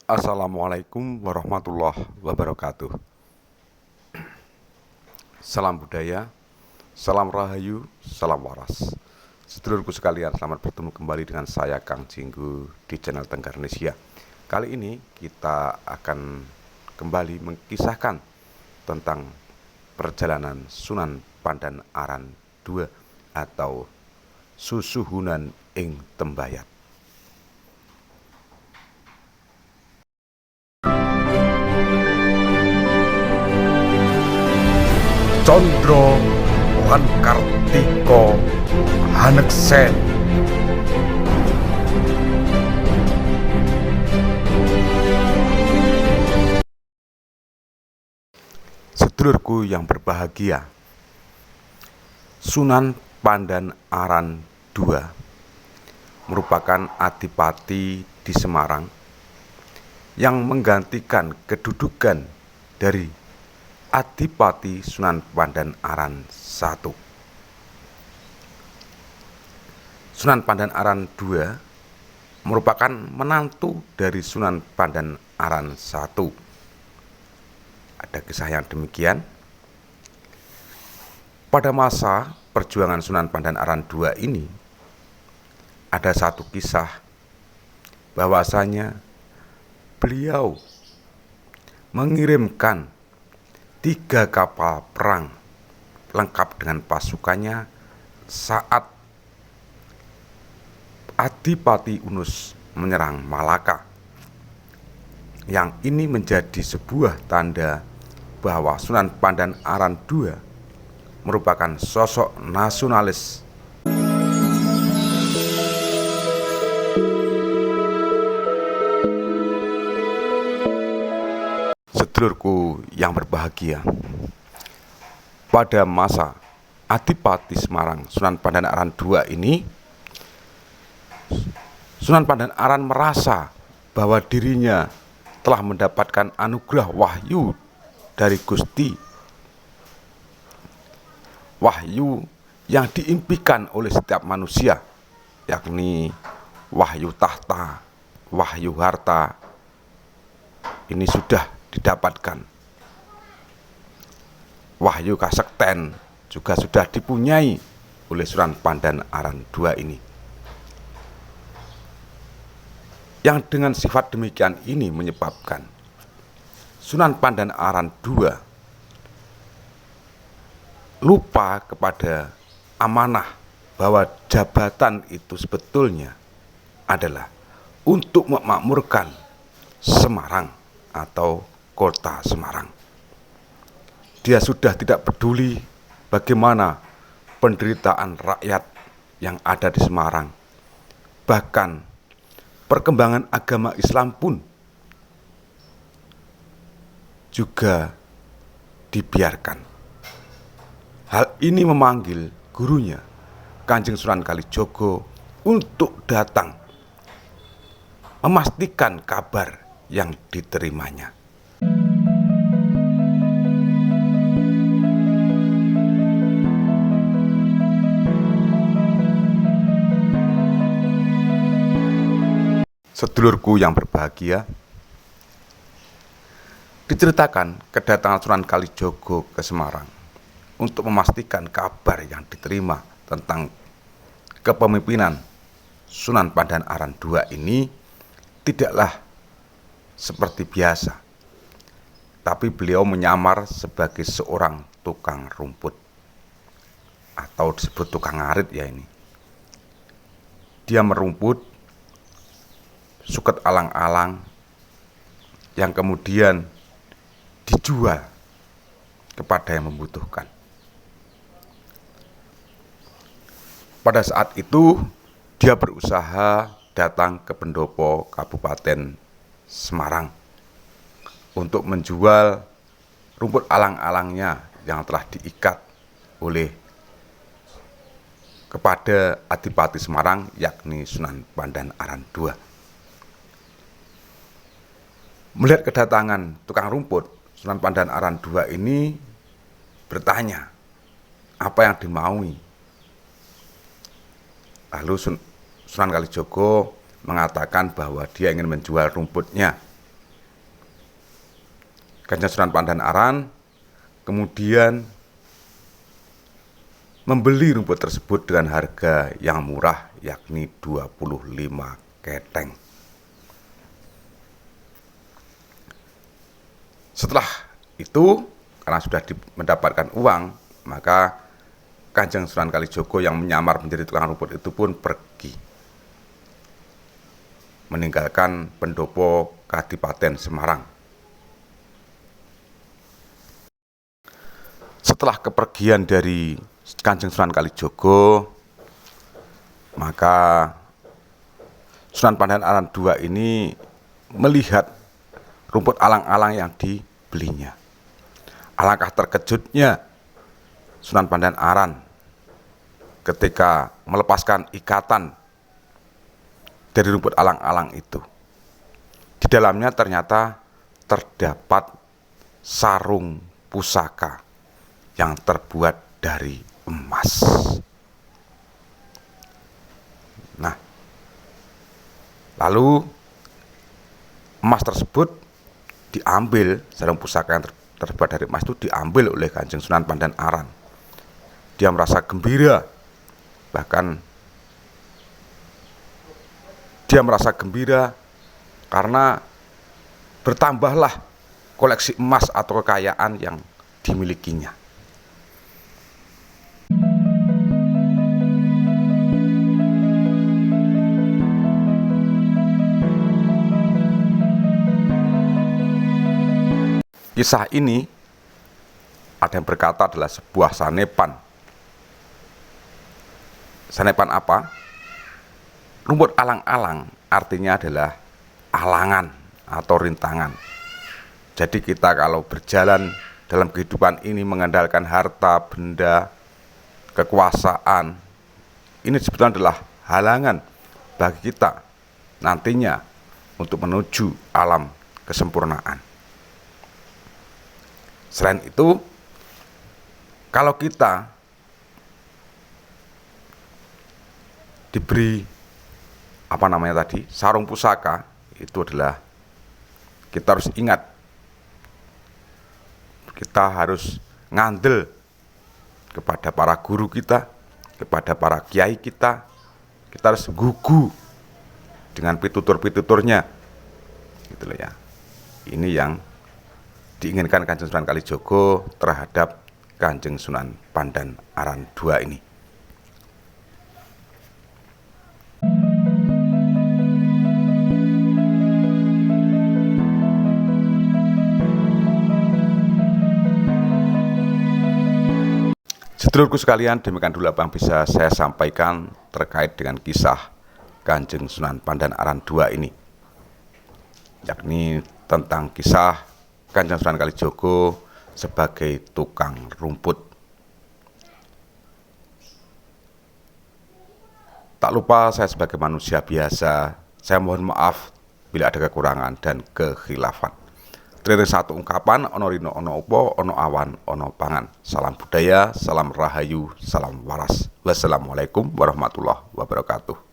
Assalamualaikum warahmatullahi wabarakatuh. Salam budaya, salam rahayu, salam waras. Sedulurku sekalian, selamat bertemu kembali dengan saya Kang Jinggu di channel Tenggarnesia. Kali ini kita akan kembali mengkisahkan tentang perjalanan Sunan Pandan Aran II atau Susuhunan ing Tembayat. Condro lan Kartika Haneksen. Sedulurku yang berbahagia, Sunan Pandan Aran II merupakan adipati di Semarang yang menggantikan kedudukan dari Adipati Sunan Pandan Aran I. Sunan Pandan Aran II merupakan menantu dari Sunan Pandan Aran I. Ada kisah yang demikian. Pada masa perjuangan Sunan Pandan Aran II ini, ada satu kisah bahwasanya beliau mengirimkan 3 kapal perang lengkap dengan pasukannya saat Adipati Unus menyerang Malaka. Yang ini menjadi sebuah tanda bahwa Sunan Pandan Aran II merupakan sosok nasionalis Sedulurku yang berbahagia, pada masa Adipati Semarang Sunan Pandan Aran II ini, Sunan Pandan Aran merasa bahwa dirinya telah mendapatkan anugerah wahyu dari Gusti, wahyu yang diimpikan oleh setiap manusia, yakni wahyu tahta, wahyu harta. Ini sudah didapatkan. Wahyu kasekten juga sudah dipunyai oleh Sunan Pandan Aran II ini. Yang dengan sifat demikian ini menyebabkan Sunan Pandan Aran II lupa kepada amanah bahwa jabatan itu sebetulnya adalah untuk memakmurkan Semarang atau kota Semarang. Dia sudah tidak peduli bagaimana penderitaan rakyat yang ada di Semarang. Bahkan perkembangan agama Islam pun juga dibiarkan. Hal ini memanggil gurunya, Kanjeng Sunan Kalijogo, untuk datang memastikan kabar yang diterimanya. Sedulurku yang berbahagia, diceritakan kedatangan Sunan Kalijogo ke Semarang untuk memastikan kabar yang diterima tentang kepemimpinan Sunan Pandan Aran II ini tidaklah seperti biasa, tapi beliau menyamar sebagai seorang tukang rumput atau disebut tukang ngarit ya ini. Dia merumput suket alang-alang yang kemudian dijual kepada yang membutuhkan. Pada saat itu dia berusaha datang ke pendopo Kabupaten Semarang untuk menjual rumput alang-alangnya yang telah diikat oleh kepada Adipati Semarang, yakni Sunan Pandan Aran II. Melihat kedatangan tukang rumput, Sunan Pandan Aran II ini bertanya apa yang dimaui. Lalu Sunan Kalijogo mengatakan bahwa dia ingin menjual rumputnya Kanjeng Sunan Pandanaran kemudian membeli rumput tersebut dengan harga yang murah, yakni 25 keteng. Setelah itu, karena sudah mendapatkan uang, maka Kanjeng Sunan Kalijogo yang menyamar menjadi tukang rumput itu pun pergi, meninggalkan pendopo Kadipaten Semarang. Setelah kepergian dari Kanjeng Sunan Kalijogo, maka Sunan Pandanaran II ini melihat rumput alang-alang yang dibelinya. Alangkah terkejutnya Sunan Pandanaran ketika melepaskan ikatan dari rumput alang-alang itu. Di dalamnya ternyata terdapat sarung pusaka yang terbuat dari emas. Nah, lalu emas tersebut diambil, sarung pusaka yang terbuat dari emas itu diambil oleh Kanjeng Sunan Pandanaran. Dia merasa gembira, bahkan dia merasa gembira karena bertambahlah koleksi emas atau kekayaan yang dimilikinya. Kisah ini ada yang berkata adalah sebuah sanepan. Sanepan apa? Rumput alang-alang artinya adalah alangan atau rintangan. Jadi kita kalau berjalan dalam kehidupan ini mengandalkan harta, benda, kekuasaan, ini sebetulnya adalah halangan bagi kita nantinya untuk menuju alam kesempurnaan. Selain itu, kalau kita diberi sarung pusaka, itu adalah kita harus ingat, kita harus ngandel kepada para guru kita, kepada para kiai kita harus gugu dengan pitutur-pituturnya, gitu loh ya. Ini yang diinginkan Kanjeng Sunan Kalijogo terhadap Kanjeng Sunan Pandanaran II ini. Sedulurku sekalian, demikian dulu apa yang bisa saya sampaikan terkait dengan kisah Kanjeng Sunan Pandanaran II ini, yakni tentang kisah Kanjeng Sunan Kalijogo sebagai tukang rumput. Tak lupa saya sebagai manusia biasa, saya mohon maaf bila ada kekurangan dan kekhilafan. Dari satu ungkapan, ono rino ono upo, ono awan, ono pangan. Salam budaya, salam rahayu, salam waras. Wassalamualaikum warahmatullahi wabarakatuh.